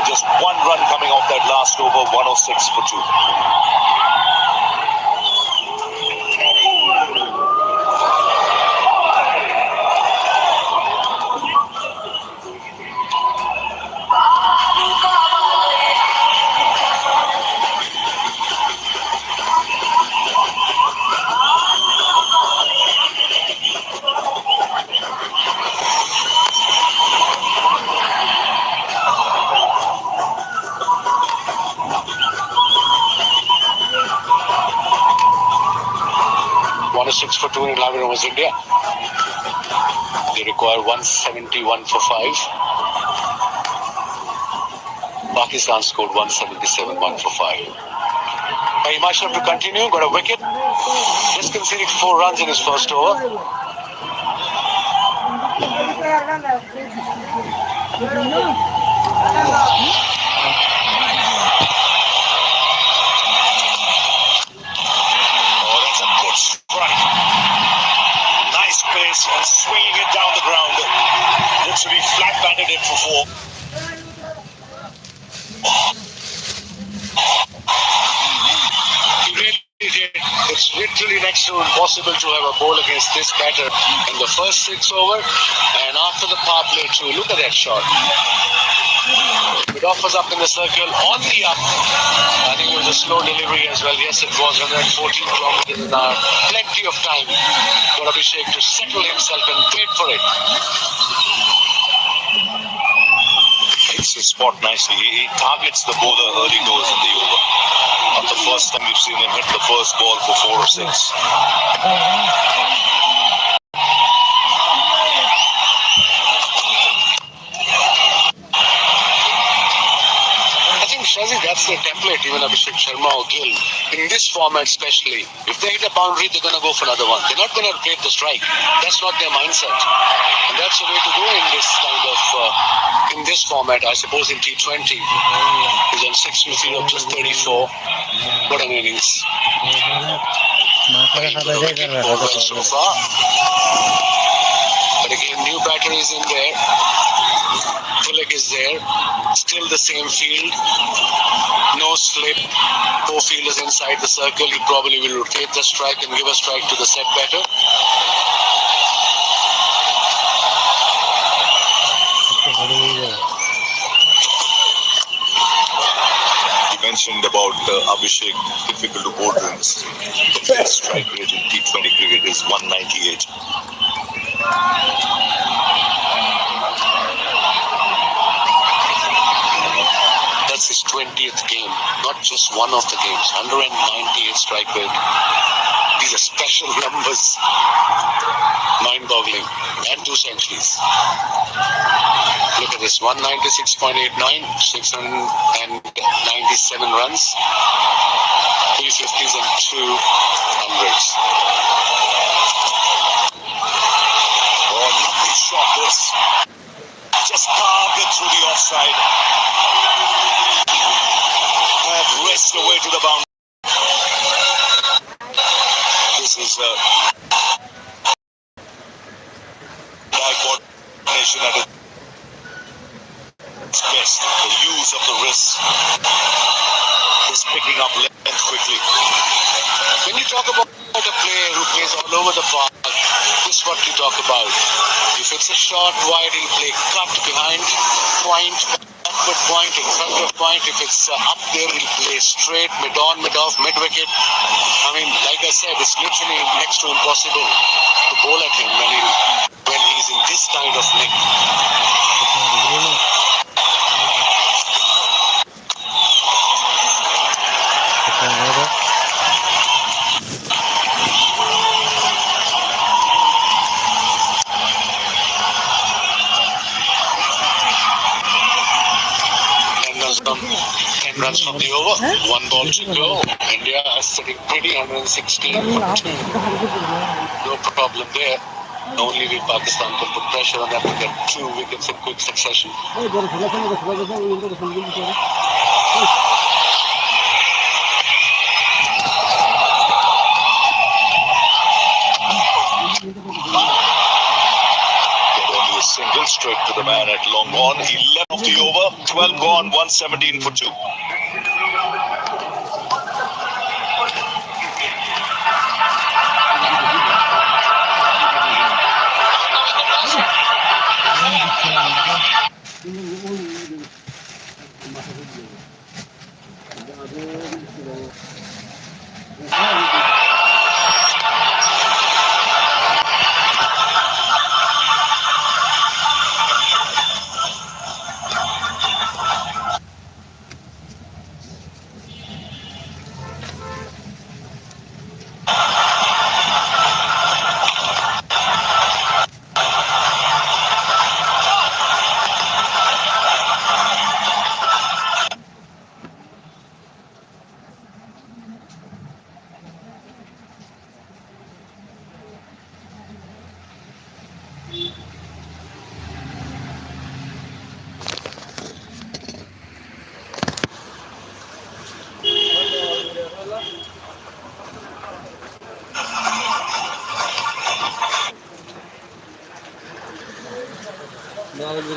just one run coming off that last over, 106 for 2. 106 for 2 in 11 overs India. They require 171 for 5. Pakistan scored 177, 1 for 5. Himachal to continue, got a wicket. Just conceded 4 runs in his first over. And swinging it down the ground. Looks to be flat batted in for 4. He really did. It's literally next to impossible to have a ball against this batter in the first 6 over. And after the power play too, look at that shot. It offers up in the circle on the up. I think it was a slow delivery as well. Yes, it was 114 kilometers an hour. Plenty of time for Abhishek to settle himself and wait for it. Hits his spot nicely. He targets the bowler early goes in the over. Not the first time we've seen him hit the first ball for 4 or 6. Shazi, that's the template, even Abhishek Sharma or Gill. In this format especially, if they hit a boundary, they're going to go for another one. They're not going to replace the strike. That's not their mindset. And that's the way to go in this kind of, in this format, I suppose in T20. He's on 6 feet of just 34. What an innings. So far. But again, new batter is in there. Tilak is there. Still the same field. No slip. 4 fielders inside the circle. He probably will rotate the strike and give a strike to the set batter. You mentioned about Abhishek, difficult to bowl to. The best strike rate in T20 cricket is 198. That's his 20th game, not just one of the games. 198 strike rate. These are special numbers. Mind-boggling. And 2 centuries. Look at this, 196.89, 697 runs, 3 50s and 2 hundreds. Oh, lovely shot this. Just carved it through the offside. And raced away to the boundary. This is coordination at its best. The use of the wrist. Just picking up length quickly. When you talk about a player who plays all over the park, this is what you talk about. If it's a short wide, he'll play cut behind, point, backward point, in front of point. If it's up there, he'll play straight, mid-on, mid-off, mid-wicket. I mean, like I said, it's literally next to impossible to bowl at him when he's in this kind of nick. Runs from the over, 1 ball to go. India is sitting pretty, 116 for 2. No problem there. Only way Pakistan can put pressure on them to get 2 wickets in quick succession. Get only a single, straight to the man at long on. He left off the over. 12 gone, 117 for 2.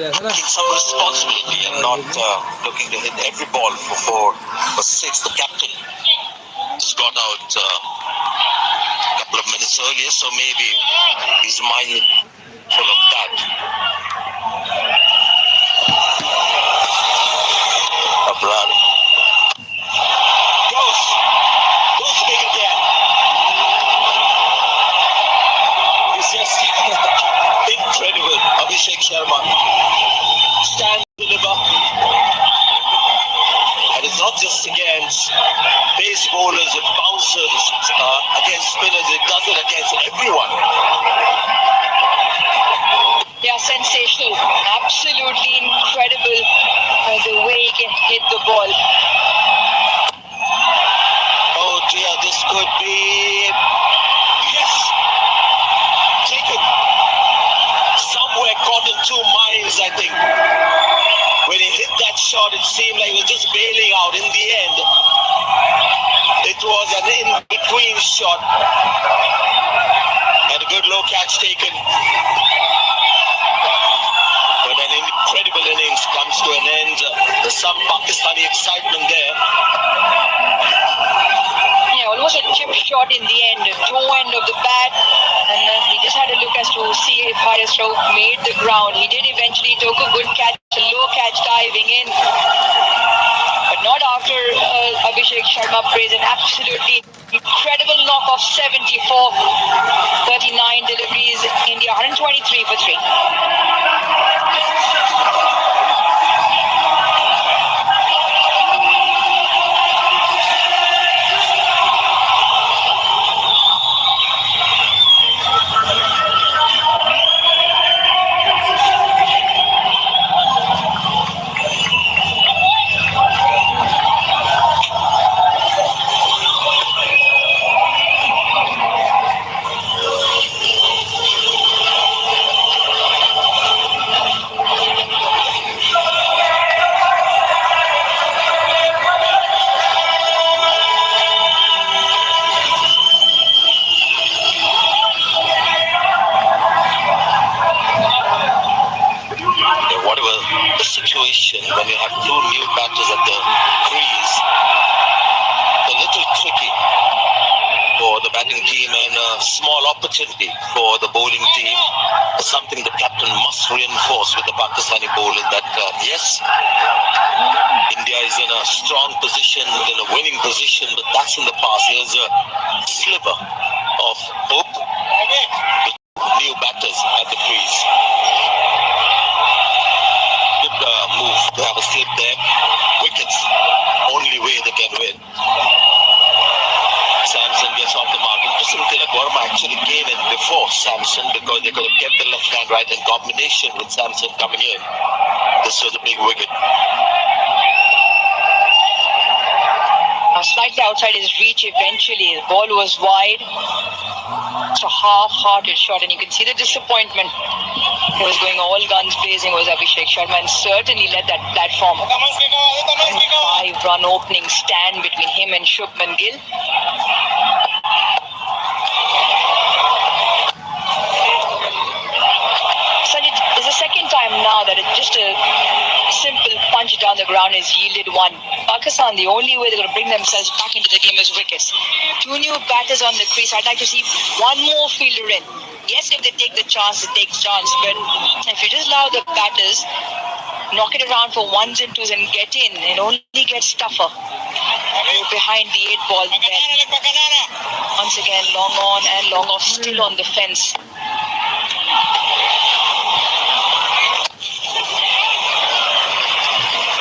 Taking some responsibility and not looking to hit every ball for 4 or 6. The captain just got out a couple of minutes earlier, so maybe he's mindful of that. Abrar goes big again. It's just incredible. Abhishek Sharma stands deliver, and it's not just against base bowlers and bouncers, against spinners, it does it against everyone. Yeah, sensational. Absolutely incredible the way he can hit the ball. Oh dear, this could be... Yes! Taken. Somewhere caught in two minds, I think. When he hit that shot, it seemed like he was just bailing out. In the end, it was an in-between shot. And a good low catch taken. But an incredible innings comes to an end. There's some Pakistani excitement there. Yeah, almost a chip shot in the end, toe end of the bat. And we just had a look as to see if Haris Rauf made the ground. He did eventually, took a good catch, a low catch diving in. But not after Abhishek Sharma plays an absolutely incredible knock of 74, 39 deliveries, India 123 for 3. When you have two new batters at the crease, a little tricky for the batting team and a small opportunity for the bowling team. Something the captain must reinforce with the Pakistani bowlers that yes, India is in a strong position, in a winning position, but that's in the past. Here's a sliver of hope with new batters at the crease. Move to have a slip there. Wickets, only way they can win. Samson gets off the mark. Interesting, Tilak Verma actually came in before Samson because they could have kept the left hand right in combination with Samson coming in. This was a big wicket. Slightly outside his reach eventually. The ball was wide. It's a half-hearted shot, and you can see the disappointment. He was going all guns blazing, was Abhishek Sharma, and certainly let that platform 5-run opening stand between him and Shubman Gill. Sanjay, is the second second time now that it's just a simple punch down the ground has yielded one. Pakistan, the only way they're going to bring themselves back into the game is wickets. Two new batters on the crease. I'd like to see one more fielder in. Yes, if they take the chance, they take the chance. But if you just allow the batters knock it around for ones and twos and get in, it only gets tougher. You're behind the 8 ball then. Once again, long on and long off, still on the fence.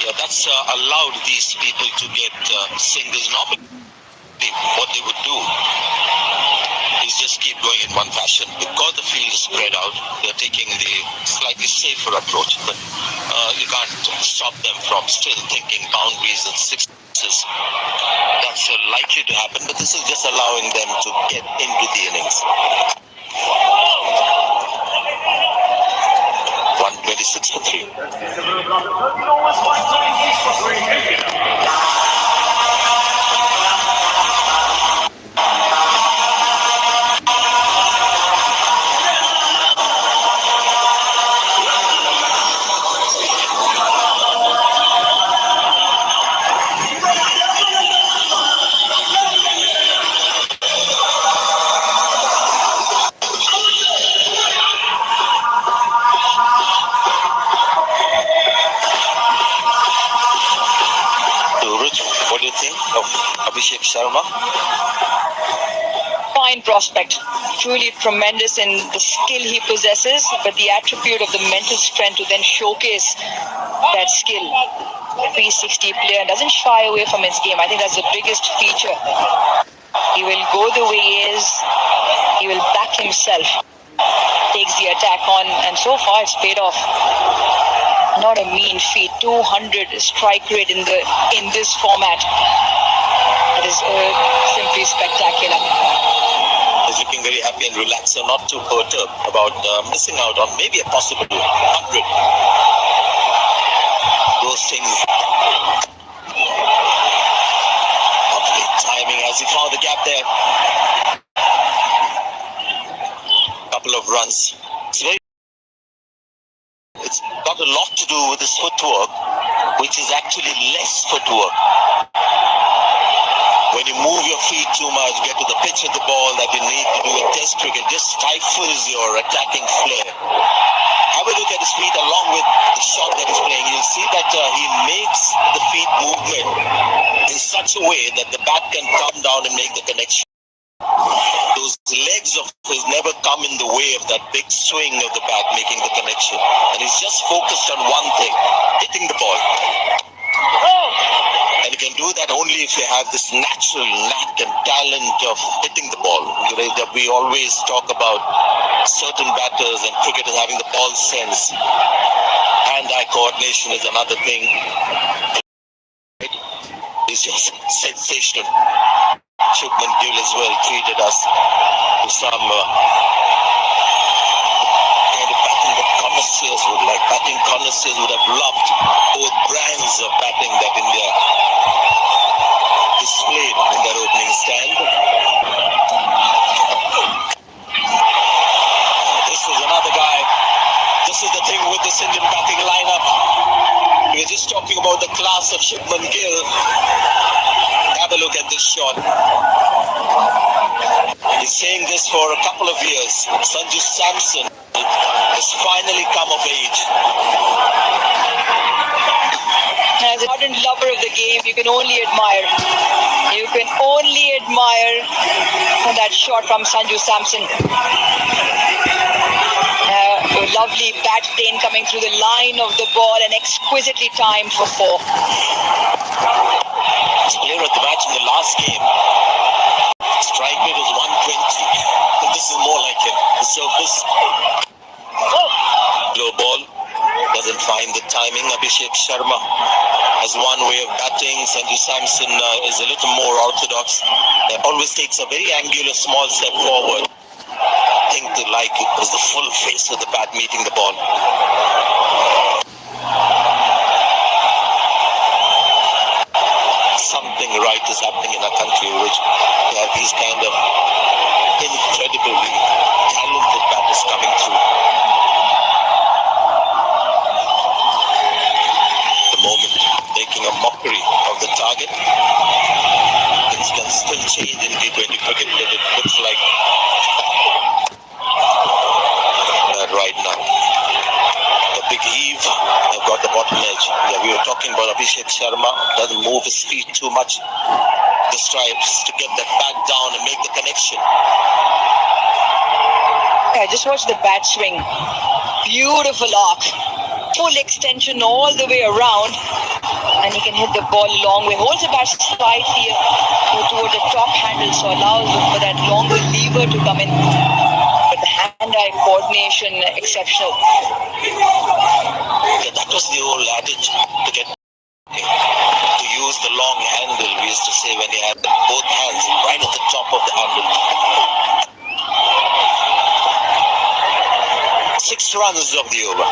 Yeah, that's allowed these people to get singles. Normally, what they would do is just keep going in one fashion. Because the field is spread out, they're taking the slightly safer approach. But you can't stop them from still thinking boundaries and sixes. That's likely to happen, but this is just allowing them to get into the innings. 126 for 3. What do you think of Abhishek Sharma? Fine prospect. Truly tremendous in the skill he possesses, but the attribute of the mental strength to then showcase that skill. The P60 player doesn't shy away from his game. I think that's the biggest feature. He will go the way he is. He will back himself. Takes the attack on, and so far it's paid off. Not a mean feat. 200 strike rate in this format. That is simply spectacular. He's looking very happy and relaxed, so not too perturbed about missing out on maybe a possible 100. Those things. Lovely timing as he found the gap there. Couple of runs. It's got a lot to do with his footwork, which is actually less footwork. When you move your feet too much, get to the pitch of the ball that you need to do in Test cricket, just stifles your attacking flair. Have a look at his feet along with the shot that he's playing. You'll see that he makes the feet movement in such a way that the bat can come down and make the connection. Those legs of his never come in the way of that big swing of the bat making the connection. And he's just focused on one thing, hitting the ball. And you can do that only if you have this natural knack and talent of hitting the ball. We always talk about certain batters and cricketers having the ball sense. Hand-eye coordination is another thing. It's just sensational. Shubman Gill as well treated us to some kind of batting that connoisseurs would like. Batting connoisseurs would have loved both brands of batting that India displayed in their opening stand. This is another guy. This is the thing with this Indian batting lineup. We were just talking about the class of Shubman Gill. Have a look at this shot. He's saying this for a couple of years. Sanju Samson has finally come of age. As an ardent lover of the game, you can only admire. You can only admire that shot from Sanju Samson. A lovely bat plane coming through the line of the ball and exquisitely timed for 4. This player at the match in the last game, strike rate was 120. But this is more like him. The surface, low ball, doesn't find the timing. Abhishek Sharma has one way of batting. Sanju Samson is a little more orthodox. Always takes a very angular small step forward. I think they like it was the full face of the bat meeting the ball. Something right is happening in our country, which we have these kind of incredibly talented batters coming through. Verma doesn't move his feet too much. Just tries to get that bat down and make the connection. Yeah, just watch the bat swing. Beautiful arc. Full extension all the way around. And he can hit the ball a long way. Holds the bat slightly toward the top handle, so allows for that longer lever to come in. But the hand-eye coordination exceptional. Yeah, that was the old adage to get to use the long handle. We used to say when he had both hands right at the top of the handle. 6 runs of the over.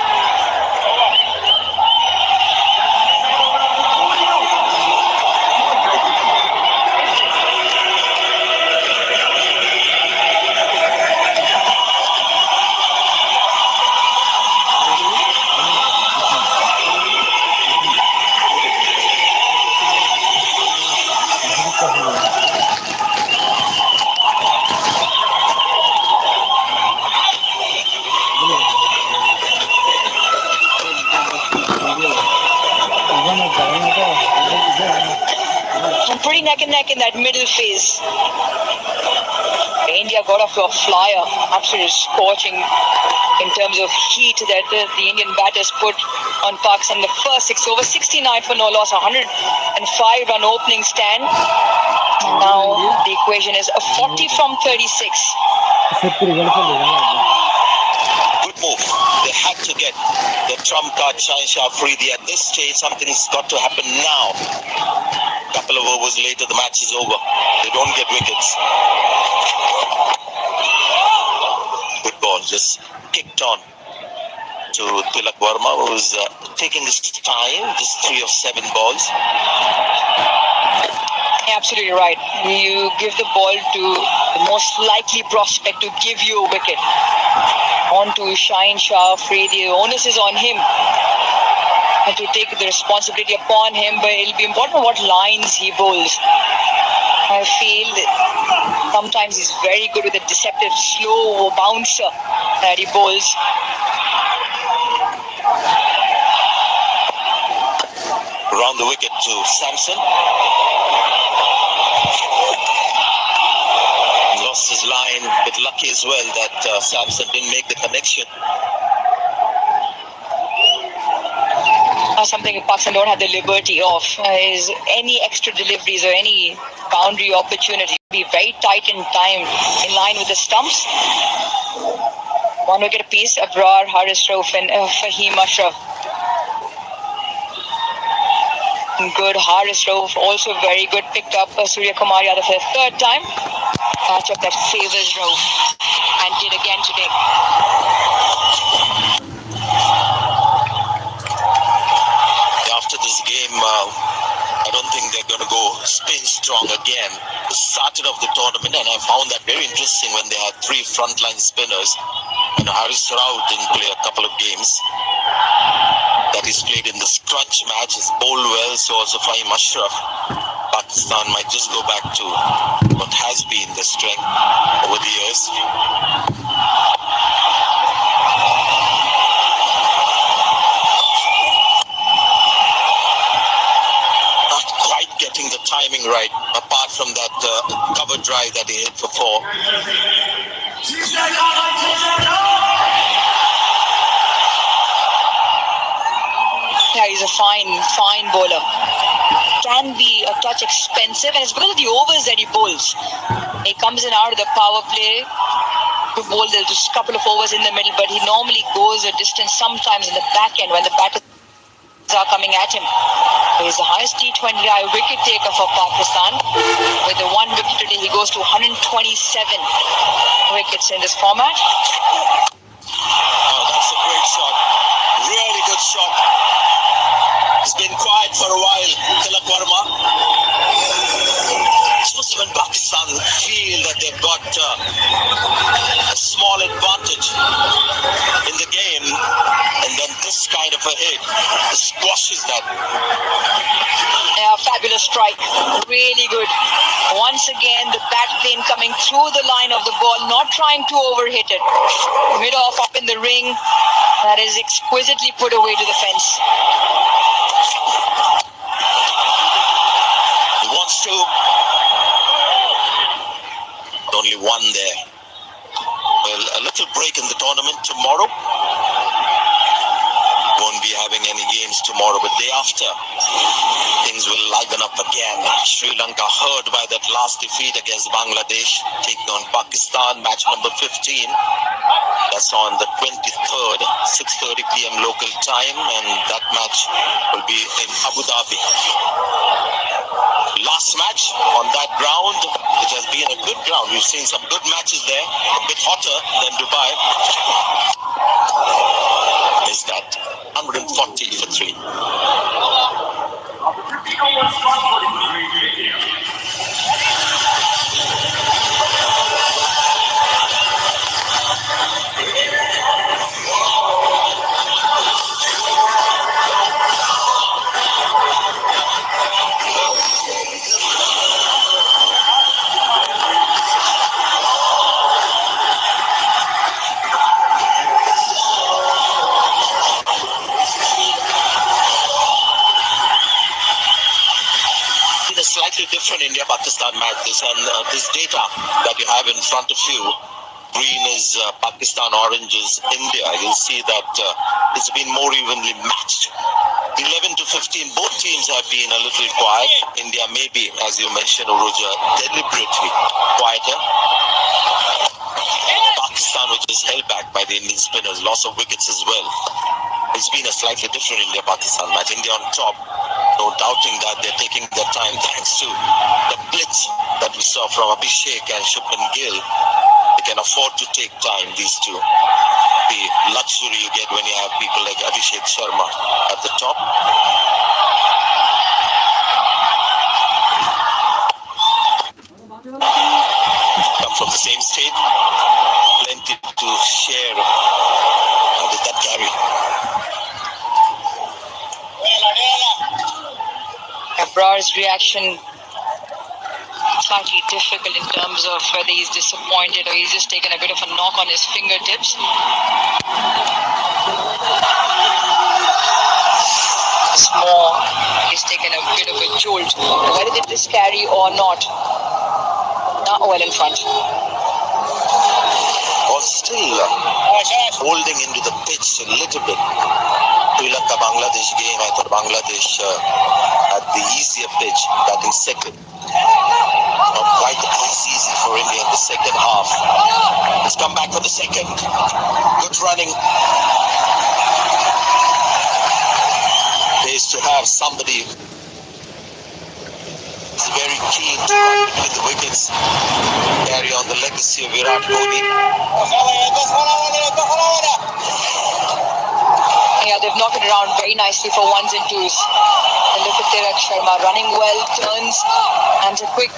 And pretty neck and neck in that middle phase. India got off to a flyer, absolutely scorching in terms of heat that the Indian batters put on Pakistan in the first 6 overs. 69 for no loss, 105 run opening stand. Now the equation is a 40 from 36. Good move. They had to get the trump card Shaheen Shah Afridi. At this stage, something's got to happen now. Couple of overs later, the match is over. They don't get wickets. Good ball, just kicked on to Tilak Verma, who's taking his time, just 3 of 7 balls. Absolutely right. You give the ball to the most likely prospect to give you a wicket. On to Shaheen Shah Afridi. The onus is on him and to take the responsibility upon him, but it'll be important what lines he bowls. I feel that sometimes he's very good with a deceptive slow bouncer that he bowls. Around the wicket to Samson. Lost his line, but lucky as well that Samson didn't make the connection. Something Pakistan don't have the liberty of is any extra deliveries or any boundary opportunity. Be very tight in time, in line with the stumps. 1 wicket apiece, Abrar, Haris Rauf and Fahim Ashraf. Good, Haris Rauf also very good. Picked up Surya Kumar Yadav for the 3rd time. Matchup that favors Rauf and did again today. After this game, I don't think they're going to go spin strong again. They started off the tournament, and I found that very interesting when they had 3 frontline spinners. And Haris Rauf didn't play a couple of games that he's played in the scrunch match. He's bowled well, so also Fahim Ashraf. Pakistan might just go back to what has been the strength over the years. Getting the timing right, apart from that cover drive that he hit for 4. Yeah, he's a fine bowler. Can be a touch expensive, and it's because of the overs that he bowls. He comes in out of the power play to bowl just a couple of overs in the middle, but he normally goes a distance sometimes in the back end when the batters are coming at him. He's the highest T20I wicket taker for Pakistan. With the 1 wicket today, he goes to 127 wickets in this format. Oh, that's a great shot. Really good shot. He's been quiet for a while, Tilak Verma. Just when Pakistan feel that they've got a small advantage in the game, and then this kind of a hit squashes that. Yeah, fabulous strike. Really good. Once again, the bat plane coming through the line of the ball, not trying to overhit it. Mid-off up in the ring. That is exquisitely put away to the fence. 2. Only one there. Well, a little break in the tournament tomorrow. Won't be having any games tomorrow, but day after, things will liven up again. Sri Lanka hurt by that last defeat against Bangladesh, taking on Pakistan, match number 15. That's on the 23rd, 6:30 p.m. local time, and that match will be in Abu Dhabi. Last match on that ground, which has been a good ground. We've seen some good matches there, a bit hotter than Dubai. Is that 140 for 3. Slightly different India-Pakistan match this, and this data that you have in front of you, green is Pakistan, orange is India. You'll see that it's been more evenly matched. 11 to 15, both teams have been a little quiet. India maybe, as you mentioned, Uruja, deliberately quieter. Pakistan, which is held back by the Indian spinners, loss of wickets as well. It's been a slightly different India-Pakistan match. India on top, no doubting that they're taking their time thanks to the blitz that we saw from Abhishek and Shubman Gill. They can afford to take time, these two. The luxury you get when you have people like Abhishek Sharma at the top. Come from the same state. Plenty to share with that carry. Abrar's reaction slightly difficult in terms of whether he's disappointed or he's just taken a bit of a knock on his fingertips. Small, he's taken a bit of a jolt. Whether did this carry or not? Not well in front. Or still holding into the pitch a little bit. Sri Lanka Bangladesh game, I thought Bangladesh had the easier pitch, batting second. Not quite as easy for India in the second half. Let's come back for the second. Good running. There is to have somebody who's very keen to run between the wickets, carry on the legacy of Virat Kohli. Yeah, they've knocked it around very nicely for ones and twos. And look at Tilak Sharma running well, turns, and a quick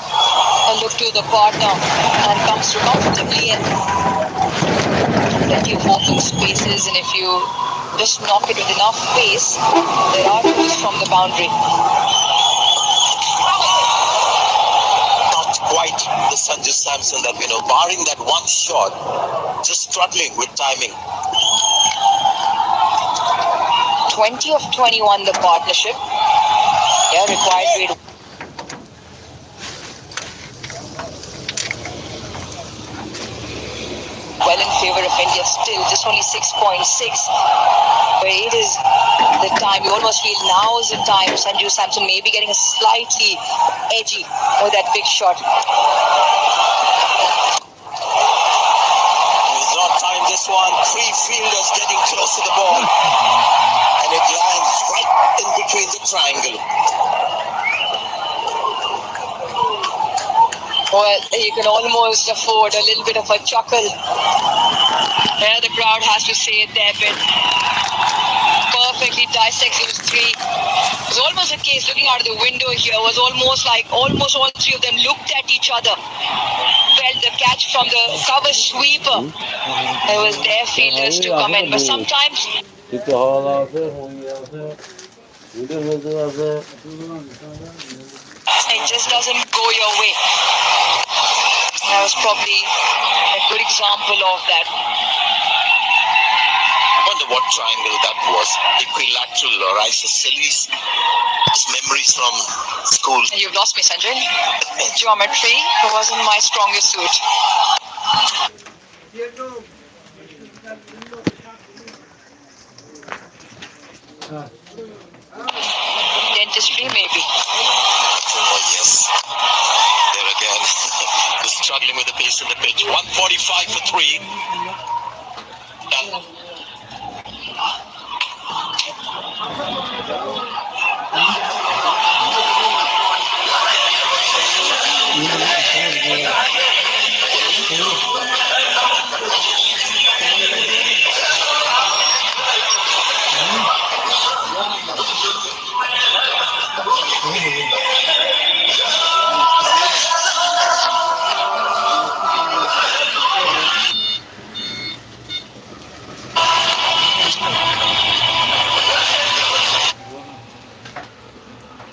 look to the partner and comes through comfortably and plenty of open spaces. And if you just knock it with enough pace, there are twos from the boundary. Not quite the Sanju Samson that we know, barring that one shot, just struggling with timing. 20 of 21 the partnership. Yeah, required rate. Well in favor of India still, just only 6.6. But it is the time, you almost feel now is the time. Sanju Samson may be getting a slightly edgy with that big shot. It's not time this one. 3 fielders getting close to the ball. And it lands right in between the triangle. Well, you can almost afford a little bit of a chuckle. Yeah, the crowd has to say it there, but perfectly dissected those 3. It was almost a case looking out of the window here. It was almost like almost all 3 of them looked at each other. Felt the catch from the cover sweeper. It was their fielders to come in, but sometimes it just doesn't go your way. That was probably a good example of that. wonder what triangle that was. Equilateral or isosceles. Memories from school. You've lost me, Sanjay. Geometry wasn't my strongest suit. Dentistry, maybe. Oh, yes. There again. Just struggling with the pace in the pitch. 145 for 3. Done.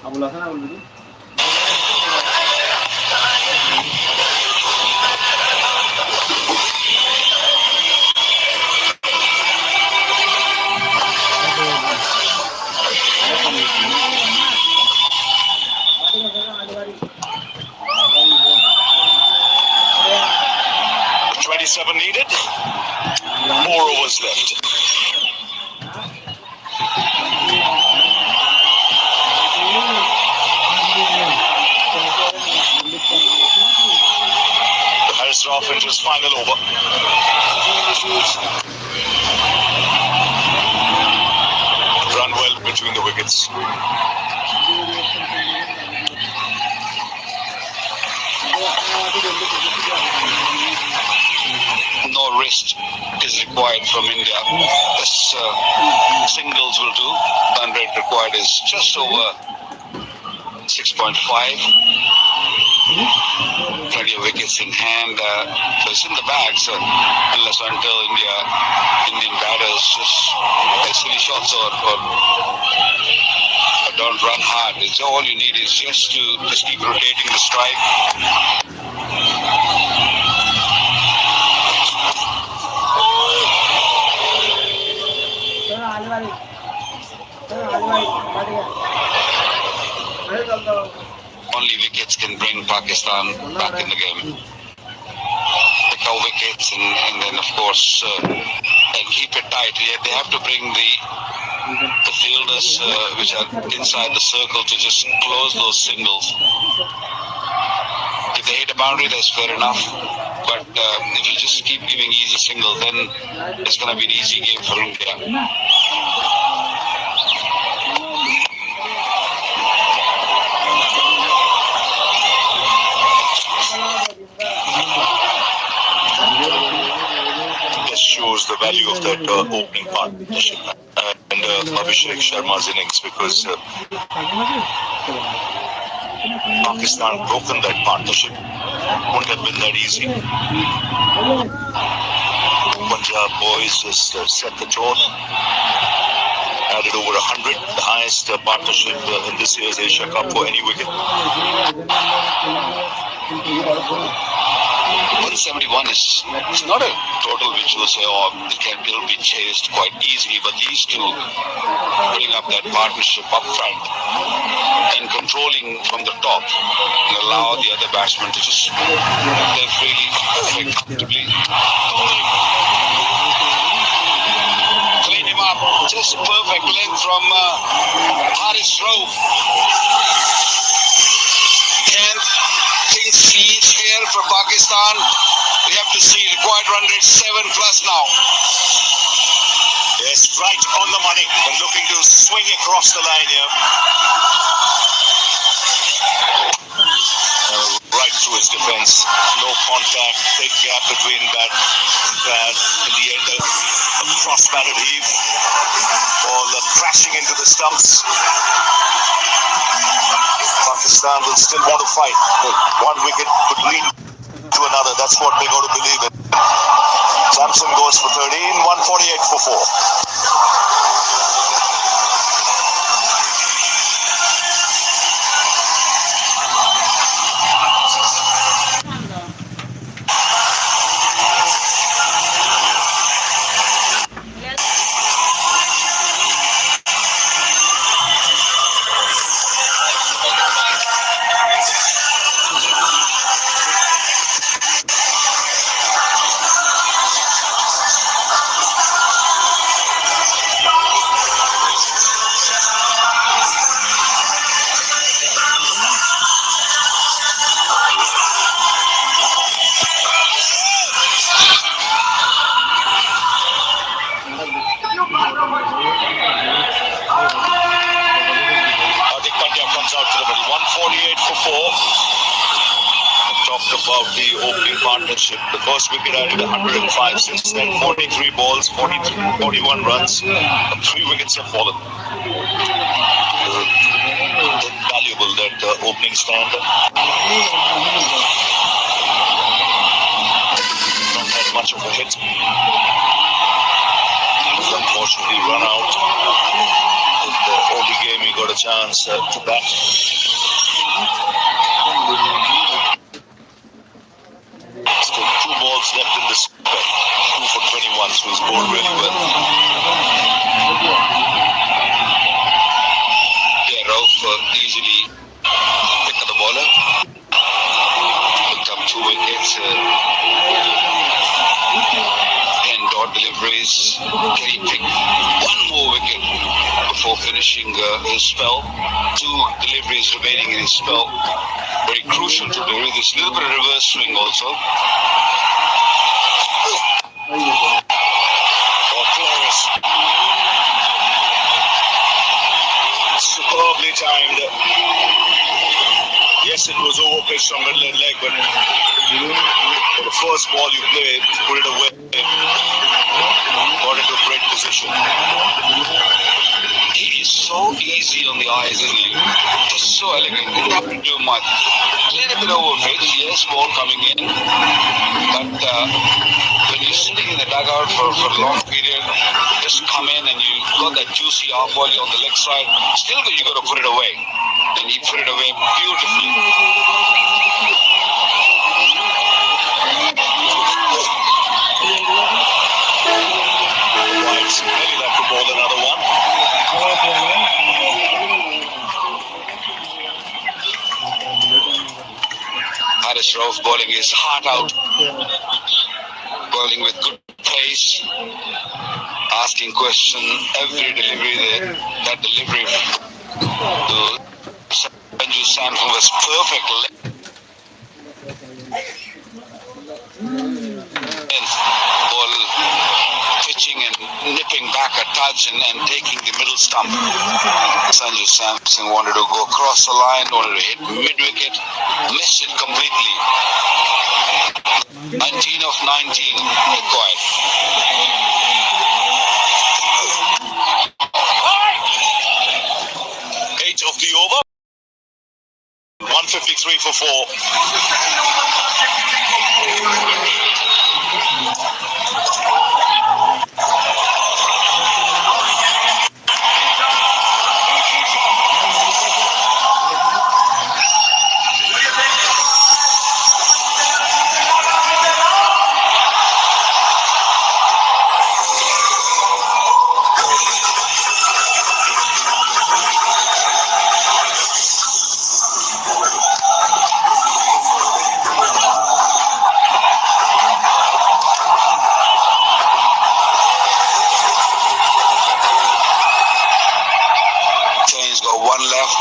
Abul Hasan Abul Budi. 27 needed. 4 overs left. Harris Rauf into his final over. Run well between the wickets. No wrist is required from India. This singles will do. Run rate required is just over 6.5. Plenty of wickets in hand. So it's in the bag. So unless until Indian batters just play silly shots or don't run hard, it's all you need is just to keep rotating the strike. Only wickets can bring Pakistan back in the game. Pick out wickets and then of course and keep it tight. They have to bring the fielders which are inside the circle to just close those singles. If they hit a boundary, that's fair enough. But if you just keep giving easy singles, then it's going to be an easy game for India. This shows the value of that opening partnership and Abhishek Sharma's innings, because Pakistan broken that partnership. Wouldn't have been that easy. Punjab boys just set the tone. Added over 100, the highest partnership in this year's Asia Cup for any wicket. 171 is not a total which will say, it'll be chased quite easily, but these two bring up that partnership up front and controlling from the top and allow the other batsmen to just play freely, play comfortably. Clean him up, just perfect length from Harris Rauf. Things change here for Pakistan. We have to see required run rate 7+ now. Yes, right on the money and looking to swing across the line here. Right through his defense. No contact, big gap between bat and pad. In the end, a cross-batted heave. Ball crashing into the stumps. Pakistan will still want to fight. One wicket could lead to another. That's what they're going to believe in. Samson goes for 13, 148 for 4. about the opening partnership. The first wicket added 105, since then 43 balls, 41 runs, 3 wickets have fallen. Valuable that opening stand. Not had much of a hit. Unfortunately run out. The only game he got a chance to bat. Still 2 balls left in this spell. 2 for 21, so he's bowled really well. Yeah, Rauf easily picked the bowler. Picked up 2 wickets. 10 dot deliveries. Can he pick 1 more wicket before finishing his spell? 2 deliveries remaining in his spell. Very crucial to do. This little bit of reverse swing also. Oh, Flores. Superbly timed. Yes, it was over pitch from middle and leg, but for the first ball you played, put it away. Got into a great position. He is so easy on the eyes, isn't he? Just so elegant. He didn't do much. A little bit over pitch, yes, ball coming in. But when you're sitting in the dugout for a long period, just come in and you got that juicy half volley on the leg side, still you got to put it away. And he put it away beautifully. White really like to bowl another one. Haris Rauf bowling his heart out. Bowling with good pace. Asking question every delivery there. That delivery to Sanju Samson was perfect. Ball pitching and nipping back a touch and taking the middle stump. Sanju Samson wanted to go across the line, wanted to hit mid-wicket, missed it completely. 19 of 19 required. 8 of the over. 153 for 4.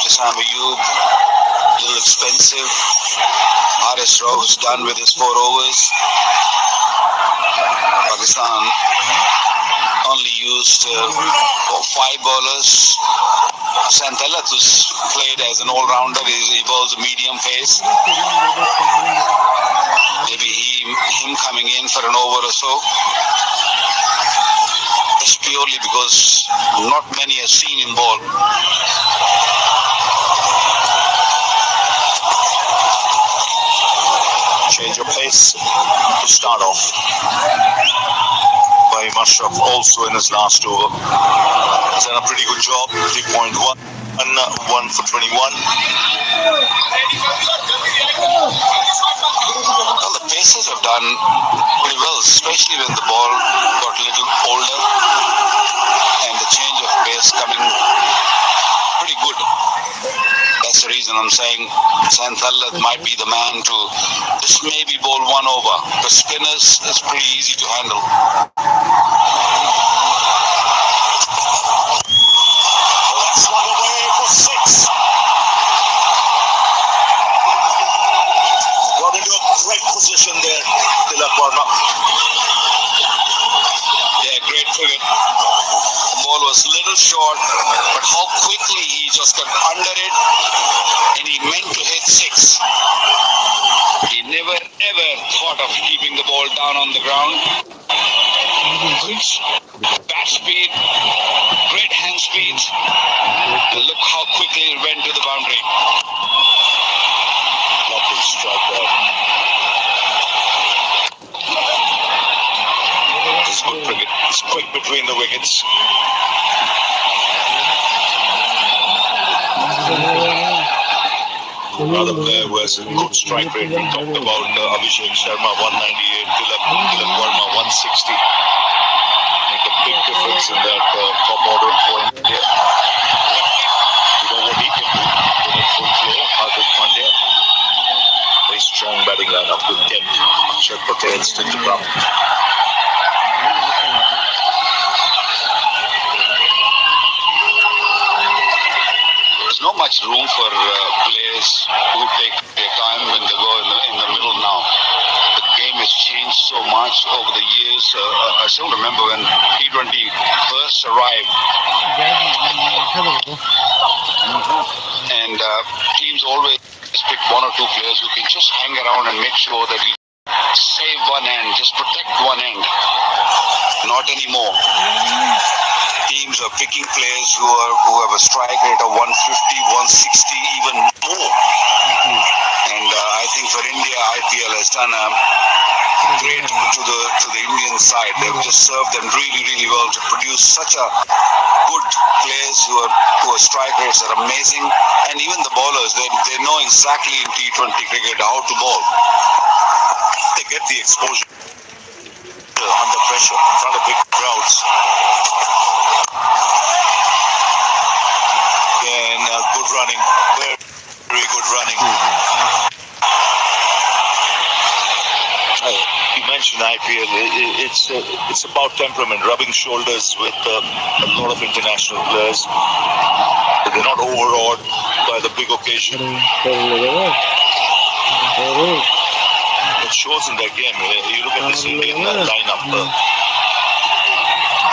Sam Ayub, a little expensive. Haris Rauf's done with his 4 overs. Pakistan only used 5 bowlers. Santella was played as an all-rounder. He bowls a medium pace. Maybe him coming in for an over or so. Just purely because not many are seen in ball. Change of pace to start off by Mashraf also in his last over. He's done a pretty good job. 3.1 and 1 for 21. Well, the Pacers have done pretty well, especially when the ball got a little older and the change of pace coming pretty good. That's the reason I'm saying Santella might be the man to just maybe bowl 1 over. The spinners is pretty easy to handle. That's one away for 6. Got into a great position there, Tilak Varma. Yeah, great cricket. The ball was a little short, but how quickly he just got under it, and he meant to hit 6. He Never ever thought of keeping the ball down on the ground. Quick bat speed, great hand speed, and look how quickly it went to the boundary. Lovely strike there. It's good cricket. It's quick between the wickets. Another player who has a good strike rate. We talked about Abhishek Sharma 198, Tilak Verma 160. Make a big difference in that top order for India. You know what he can do in full flow. Hardik Pandya. Very strong batting lineup with depth. Akshat Patel still to come. There's not much room for players who take their time when they go in the middle now. The game has changed so much over the years. I still remember when T20 first arrived. And teams always pick one or two players who can just hang around and make sure that you save one end, just protect one end. Not anymore. Teams are picking players who have a strike rate of 150, 160, even more. And I think for India, IPL has done a great to the Indian side. They've just served them really, really well to produce such a good players who are strike rates are amazing. And even the bowlers, they know exactly in T20 cricket how to bowl. They get the exposure under pressure in front of big crowds. Again, good running, very good running. You mentioned IPL. It's about temperament, rubbing shoulders with a lot of international players. They're not overawed by the big occasion. It shows in their game. You look at this Indian lineup.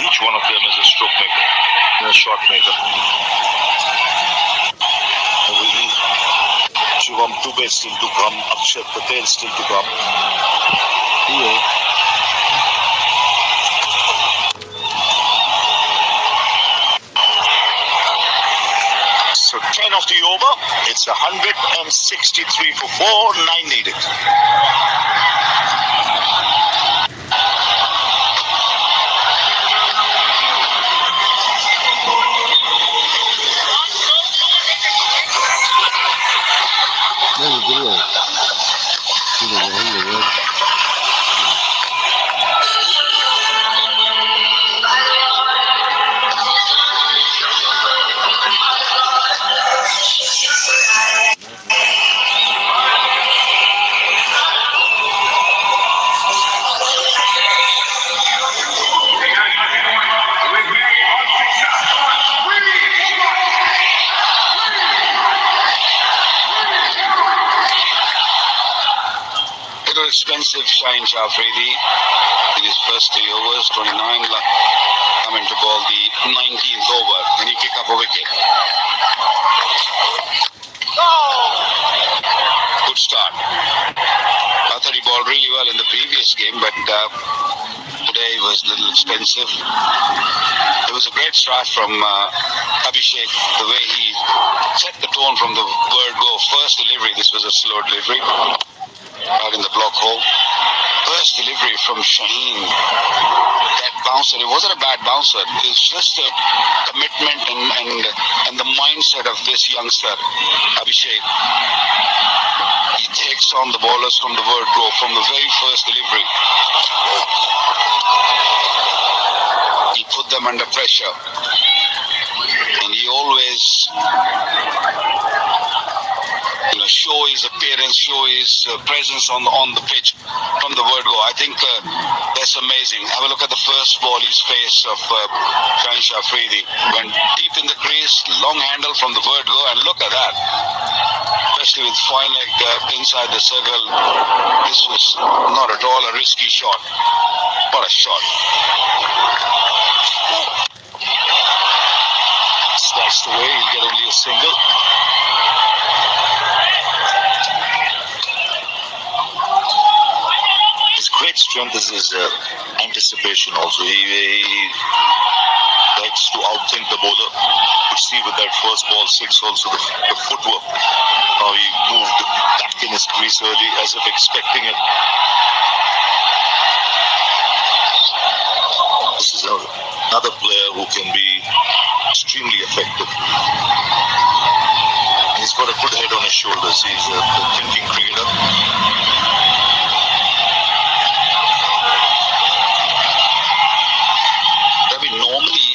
Each one of them is a stroke maker, a shot maker. Shivam Dubey still to come. Akshat Patel still to come. So 10 of the over. It's 163 for 4, 9 needed. Expensive Shaheen Shah Afridi in his first 3 overs, 29, coming to ball the 19th over when he kick up a wicket. Good start. I thought he bowled really well in the previous game, but today was a little expensive. It was a great start from Abhishek, the way he set the tone from the word go. First delivery, this was a slow delivery. Out in the block hole. First delivery from Shaheen. That bouncer, it wasn't a bad bouncer. It's just the commitment and the mindset of this youngster, Abhishek. He takes on the bowlers from the word go, from the very first delivery. He put them under pressure. And he always show his appearance, show his presence on the pitch from the word go. I think that's amazing. Have a look at the first ball, his face of Shaheen Shah Afridi. Went deep in the crease, long handle from the word go, and look at that. Especially with fine leg inside the circle. This was not at all a risky shot. What a shot. Sliced away, he'll get only a single. strength is his anticipation also. He likes to outthink the bowler. You see with that first ball six also the footwork. How he moved back in his crease early as if expecting it. This is another player who can be extremely effective. He's got a good head on his shoulders. He's a thinking cricketer. I mean, normally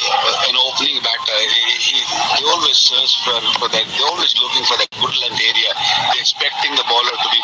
an opening batter, they always search for that. They're always looking for that good length area. They're expecting the bowler to be